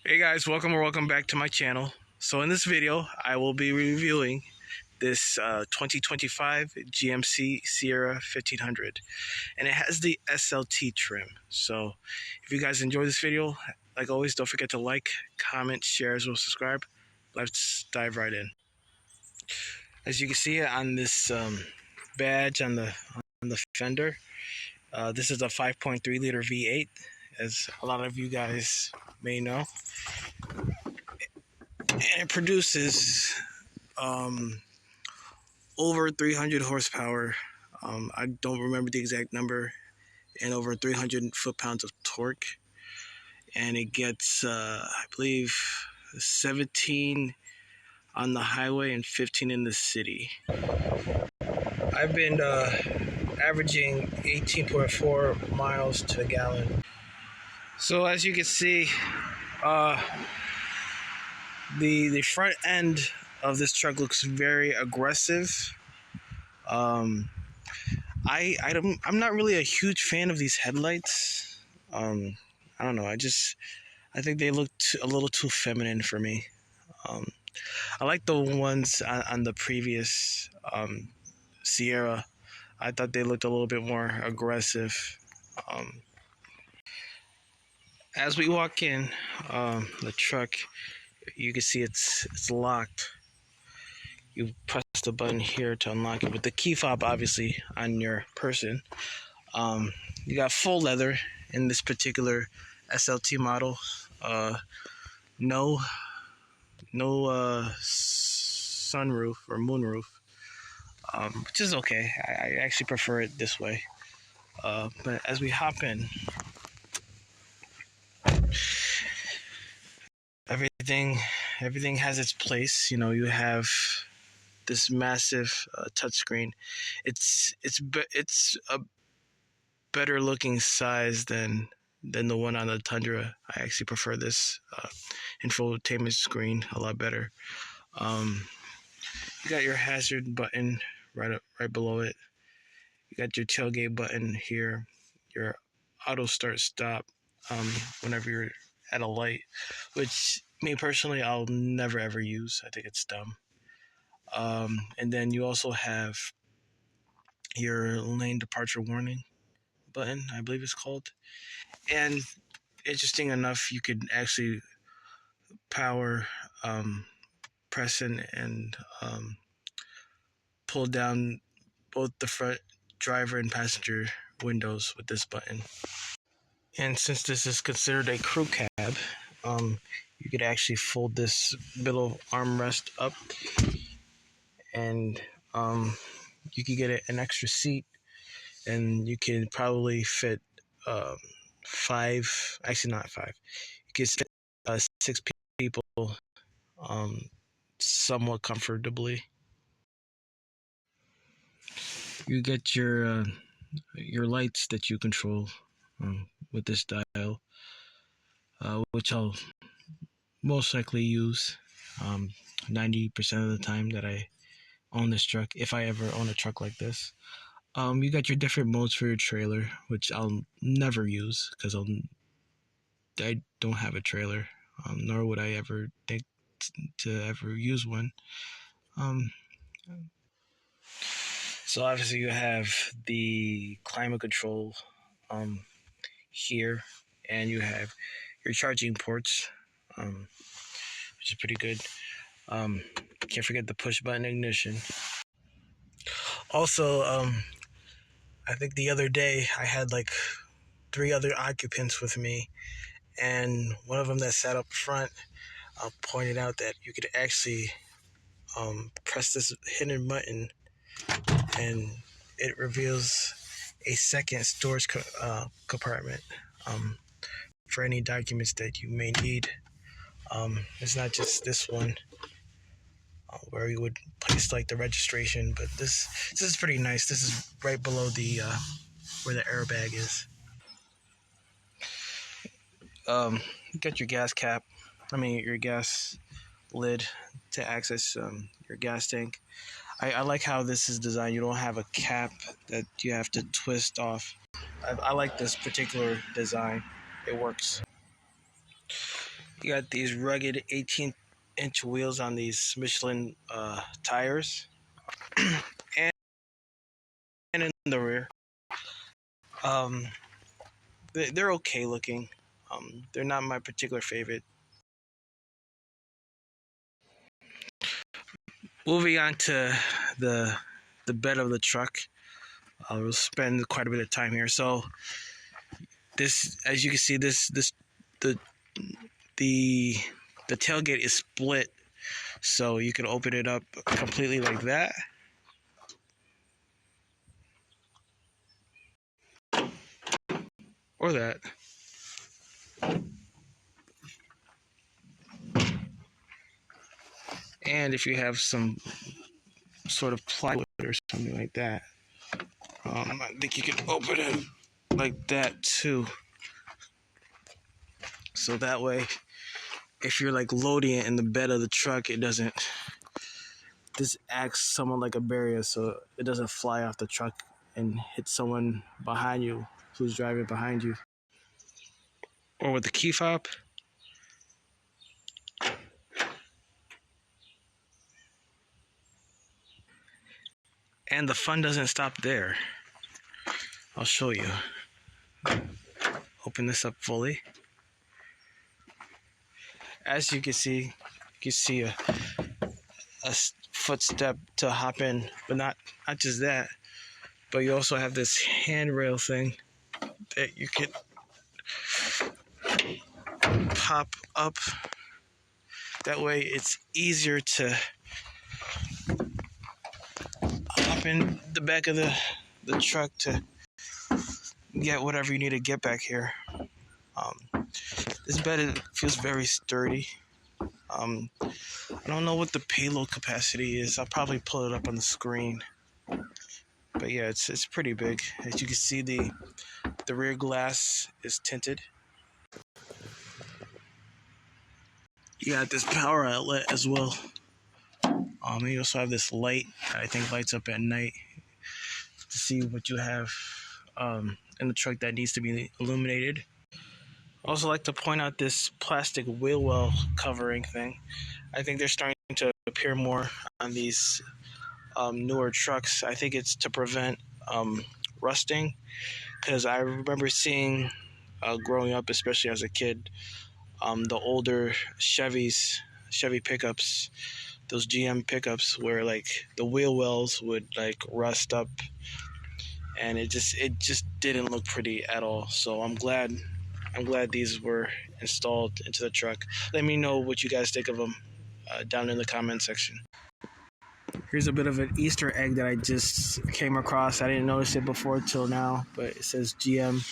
Hey guys, welcome back to my channel. So in this video, I will be reviewing this 2025 GMC Sierra 1500, and it has the SLT trim. So if you guys enjoy this video, like always, don't forget to like, comment, share, as well as subscribe. Let's dive right in. As you can see on this badge on the fender, this is a 5.3 liter V8, as a lot of you guys may know. And it produces over 300 horsepower. I don't remember the exact number, and over 300 foot-pounds of torque. And it gets, I believe, 17 on the highway and 15 in the city. I've been averaging 18.4 miles to a gallon. So as you can see, the front end of this truck looks very aggressive. I'm not really a huge fan of these headlights. I don't know. I think they look a little too feminine for me. I like the ones on the previous Sierra. I thought they looked a little bit more aggressive. As we walk in the truck, you can see it's locked. You press the button here to unlock it with the key fob, obviously, on your person. You got full leather in this particular SLT model. No sunroof or moonroof, which is okay. I actually prefer it this way. But as we hop in, everything has its place. You know, you have this massive touchscreen. It's a better looking size than the one on the Tundra. I actually prefer this infotainment screen a lot better. You got your hazard button right below it. You got your tailgate button here, your auto start stop whenever you're at a light, which me personally I'll never ever use. I think it's dumb. And then you also have your lane departure warning button, I believe it's called. And interesting enough, you could actually power press in and pull down both the front driver and passenger windows with this button. And since this is considered a crew cab, you could actually fold this middle armrest up, and you could get an extra seat, and you can probably fit not five. You can fit 6 people somewhat comfortably. You get your lights that you control with this dial, which I'll most likely use 90% of the time that I own this truck, if I ever own a truck like this. You got your different modes for your trailer, which I'll never use because I don't have a trailer, nor would I ever think to ever use one. So obviously you have the climate control here, and you have your charging ports, which is pretty good. Can't forget the push button ignition. Also, I think the other day I had like 3 other occupants with me, and one of them that sat up front pointed out that you could actually press this hidden button, and it reveals a second storage compartment for any documents that you may need. It's not just this one where you would place like the registration, but this is pretty nice. This is right below the where the airbag is. You got your gas cap. Your gas lid to access your gas tank. I like how this is designed. You don't have a cap that you have to twist off. I like this particular design. It works. You got these rugged 18-inch wheels on these Michelin tires, and in the rear, um, they're okay looking. They're not my particular favorite. Moving on to the the bed of the truck, we'll spend quite a bit of time here. So this, as you can see, the the the tailgate is split, so you can open it up completely like that, or that. And if you have some sort of plywood or something like that, I think you can open it like that too. So that way, if you're like loading it in the bed of the truck, it doesn't. This acts somewhat like a barrier, so it doesn't fly off the truck and hit someone behind you who's driving behind you. Or with the key fob. And the fun doesn't stop there. I'll show you. Open this up fully. As you can see a footstep to hop in, but not just that, but you also have this handrail thing that you could pop up. That way it's easier to hop in the back of the truck to get whatever you need to get back here. This bed feels very sturdy. I don't know what the payload capacity is. I'll probably pull it up on the screen. But yeah, it's pretty big. As you can see, the rear glass is tinted. You got this power outlet as well. You also have this light that I think lights up at night to see what you have in the truck that needs to be illuminated. I also like to point out this plastic wheel well covering thing. I think they're starting to appear more on these newer trucks. I think it's to prevent rusting, because I remember seeing growing up, especially as a kid, the older Chevy pickups, those GM pickups, where like the wheel wells would like rust up, and it just didn't look pretty at all. So I'm glad these were installed into the truck. Let me know what you guys think of them down in the comment section. Here's a bit of an Easter egg that I just came across. I didn't notice it before till now, but it says GM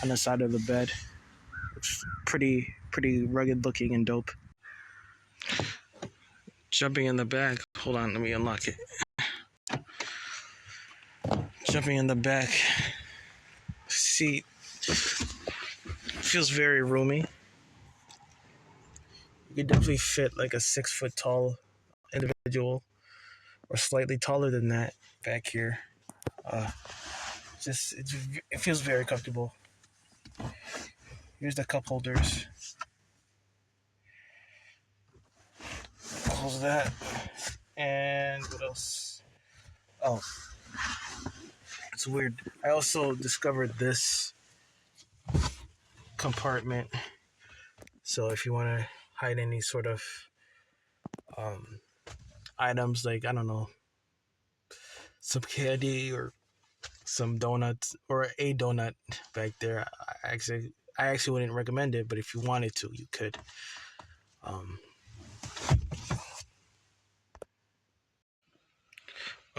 on the side of the bed. It's pretty rugged looking and dope. Jumping in the back. Hold on, let me unlock it. Jumping in the back seat feels very roomy. You could definitely fit like a 6 foot tall individual, or slightly taller than that back here. It feels very comfortable. Here's the cup holders. Close that. And what else? Oh, it's weird. I also discovered this compartment. So if you want to hide any sort of items, like, I don't know, some candy or some donuts or a donut back there, I actually wouldn't recommend it, but if you wanted to, you could.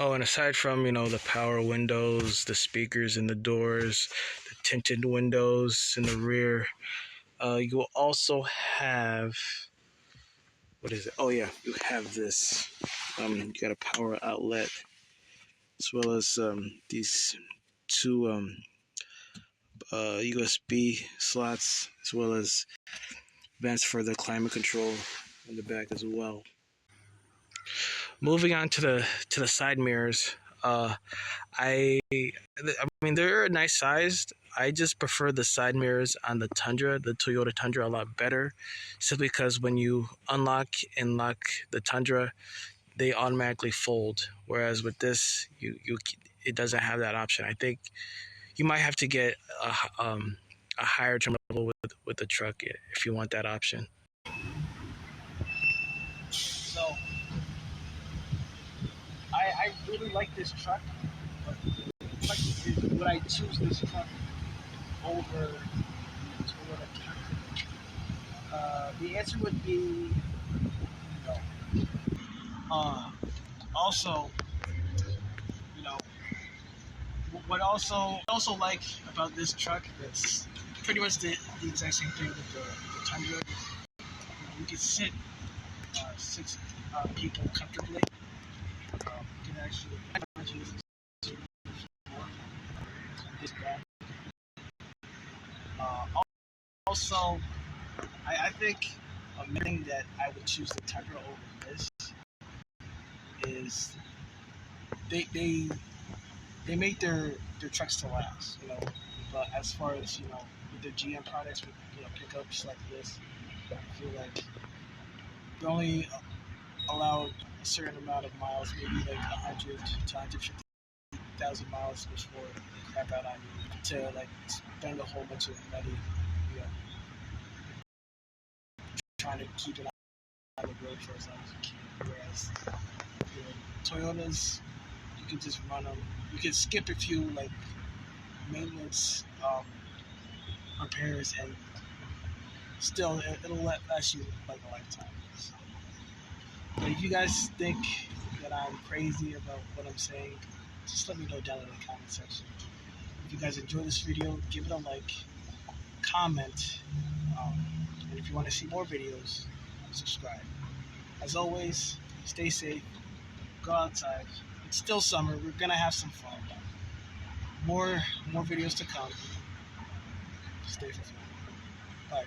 Oh, and aside from, the power windows, the speakers in the doors, the tinted windows in the rear, you will also have, what is it? Oh yeah, you have this. You got a power outlet, as well as these two USB slots, as well as vents for the climate control in the back as well. Moving on to the side mirrors, I mean, they're nice sized. I just prefer the side mirrors on the Tundra, the Toyota Tundra, a lot better, simply because when you unlock and lock the Tundra, they automatically fold. Whereas with this, you it doesn't have that option. I think you might have to get a higher trim level with the truck if you want that option. So I really like this truck, but the question is, would I choose this truck over Toyota Camry? The answer would be no. Also, you know, what also like about this truck that's pretty much the exact same thing with the Tundra. You can sit six people comfortably. You can actually use this back. Uh, Also, I think a main thing that I would choose the Tundra over this is they they they make their trucks to last, you know. But as far as with the GM products, with pickups like this, I feel like they're only allowed a certain amount of miles, maybe like 100 to 150,000 miles before they crap out on you to like spend a whole bunch of money, you know, trying to keep it on the road for as long as you can. Whereas Toyotas, you can just run them. You can skip a few like maintenance repairs, and still it'll last you like a lifetime. So, but if you guys think that I'm crazy about what I'm saying, just let me know down in the comment section. If you guys enjoy this video, give it a like, comment, um, and if you want to see more videos, subscribe. As always, stay safe, go outside. It's still summer. We're gonna have some fun. More videos to come. Stay fulfilled. Bye.